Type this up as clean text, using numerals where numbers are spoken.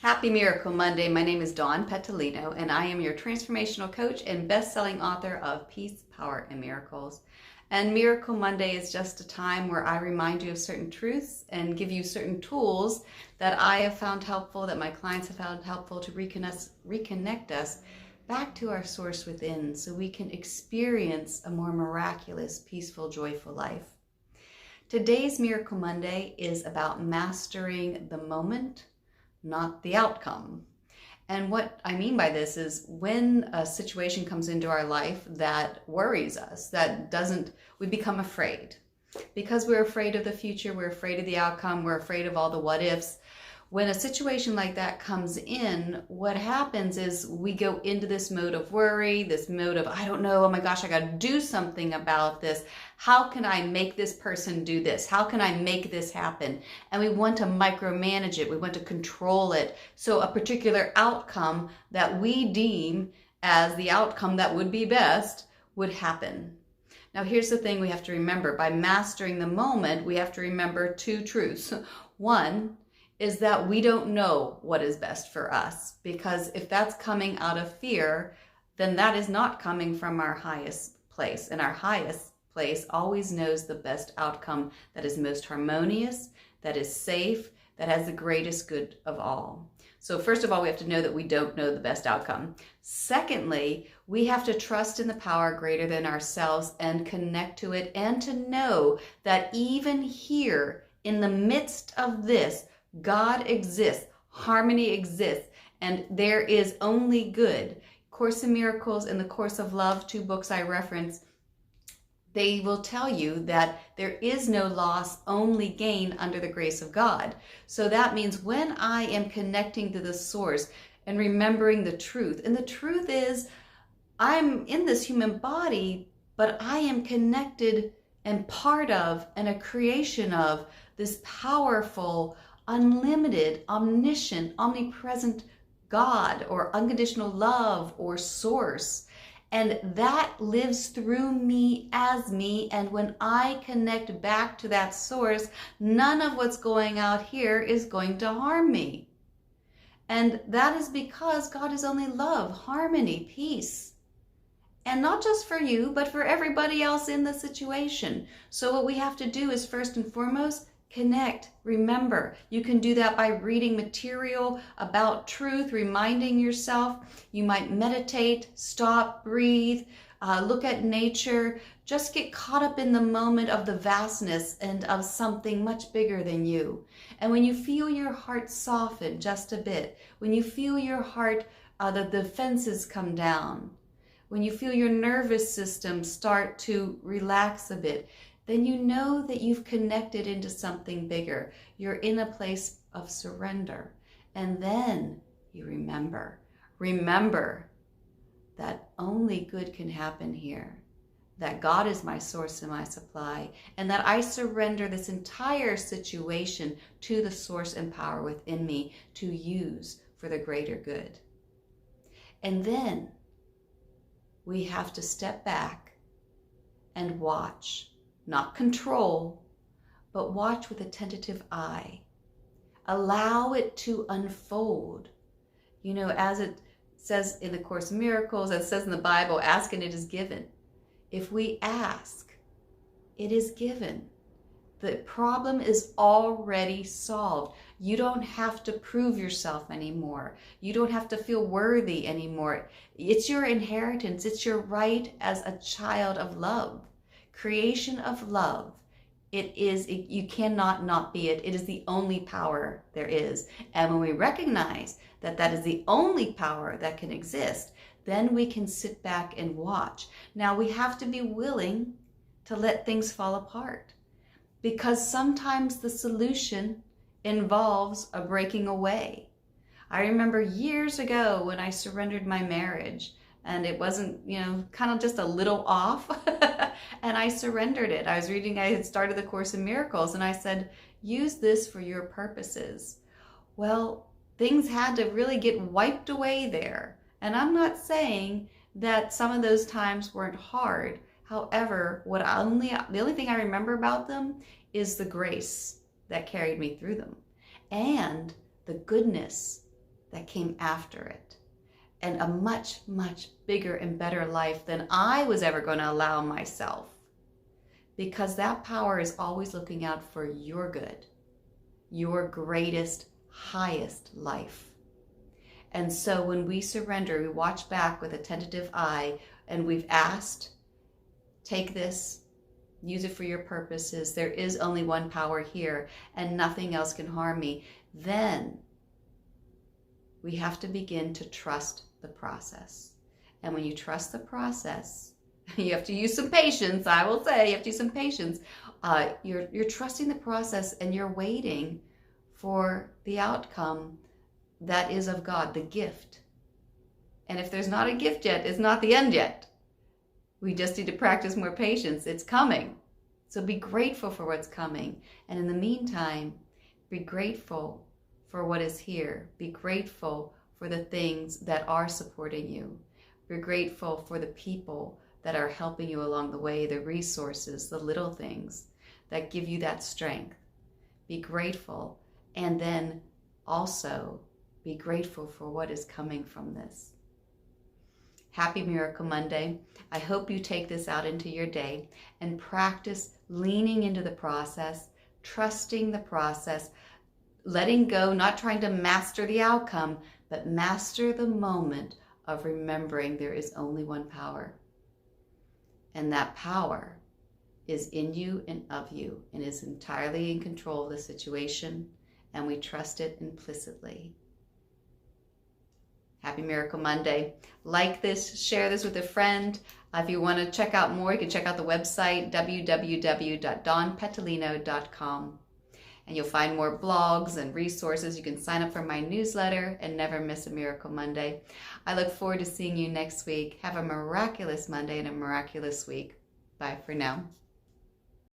Happy Miracle Monday. My name is Dawn Petalino, and I am your transformational coach and best-selling author of Peace, Power, and Miracles. And Miracle Monday is just a time where I remind you of certain truths and give you certain tools that I have found helpful, that my clients have found helpful to reconnect us back to our source within so we can experience a more miraculous, peaceful, joyful life. Today's Miracle Monday is about mastering the moment, not the outcome. And what I mean by this is when a situation comes into our life that worries us, we become afraid. Because we're afraid of the future, we're afraid of the outcome, we're afraid of all the what ifs. When a situation like that comes in, what happens is we go into this mode of worry, this mode of, I don't know, oh my gosh, I got to do something about this. How can I make this person do this? How can I make this happen? And we want to micromanage it. We want to control it. So a particular outcome that we deem as the outcome that would be best would happen. Now, here's the thing we have to remember. By mastering the moment, we have to remember two truths. One is that we don't know what is best for us, because if that's coming out of fear, then that is not coming from our highest place. And our highest place always knows the best outcome that is most harmonious, that is safe, that has the greatest good of all. So first of all, we have to know that we don't know the best outcome. Secondly, we have to trust in the power greater than ourselves and connect to it, and to know that even here in the midst of this, God exists, harmony exists, and there is only good. Course in Miracles and the Course of Love, two books I reference, they will tell you that there is no loss, only gain under the grace of God. So that means when I am connecting to the source and remembering the truth, and the truth is I'm in this human body, but I am connected and part of and a creation of this powerful, unlimited, omniscient, omnipresent God, or unconditional love, or source. And that lives through me as me. And when I connect back to that source, none of what's going out here is going to harm me. And that is because God is only love, harmony, peace. And not just for you, but for everybody else in the situation. So what we have to do is, first and foremost, connect. Remember, you can do that by reading material about truth, reminding yourself. You might meditate, stop, breathe, look at nature. Just get caught up in the moment of the vastness and of something much bigger than you. And when you feel your heart soften just a bit, when you feel your heart, the defenses come down, when you feel your nervous system start to relax a bit, then you know that you've connected into something bigger. You're in a place of surrender. And then you remember that only good can happen here, that God is my source and my supply, and that I surrender this entire situation to the source and power within me to use for the greater good. And then we have to step back and watch. Not control, but watch with a tentative eye. Allow it to unfold. You know, as it says in the Course in Miracles, as it says in the Bible, ask and it is given. If we ask, it is given. The problem is already solved. You don't have to prove yourself anymore. You don't have to feel worthy anymore. It's your inheritance. It's your right as a child of love. Creation of love. You cannot not be it. It is the only power there is. And when we recognize that that is the only power that can exist, then we can sit back and watch. Now we have to be willing to let things fall apart, because sometimes the solution involves a breaking away. I remember years ago when I surrendered my marriage, and it wasn't, kind of just a little off. And I surrendered it. I had started the Course in Miracles, and I said, use this for your purposes. Well, things had to really get wiped away there. And I'm not saying that some of those times weren't hard. However, the only thing I remember about them is the grace that carried me through them, and the goodness that came after it, and a much, much bigger and better life than I was ever going to allow myself. Because that power is always looking out for your good, your greatest, highest life. And so when we surrender, we watch back with a tentative eye, and we've asked, take this, use it for your purposes. There is only one power here, and nothing else can harm me. Then we have to begin to trust the process. And when you trust the process, you have to use some patience. I will say you have to use some patience. You're trusting the process, and you're waiting for the outcome that is of God, the gift. And if there's not a gift yet, it's not the end yet. We just need to practice more patience. It's coming. So be grateful for what's coming. And in the meantime, be grateful for what is here. Be grateful for the things that are supporting you. Be grateful for the people that are helping you along the way, the resources, the little things that give you that strength. Be grateful, and then also be grateful for what is coming from this. Happy Miracle Monday. I hope you take this out into your day and practice leaning into the process, trusting the process, letting go, not trying to master the outcome, but master the moment of remembering there is only one power. And that power is in you and of you, and is entirely in control of the situation, and we trust it implicitly. Happy Miracle Monday. Like this, share this with a friend. If you want to check out more, you can check out the website, www.dawnpetalino.com. And you'll find more blogs and resources. You can sign up for my newsletter and never miss a Miracle Monday. I look forward to seeing you next week. Have a miraculous Monday and a miraculous week. Bye for now.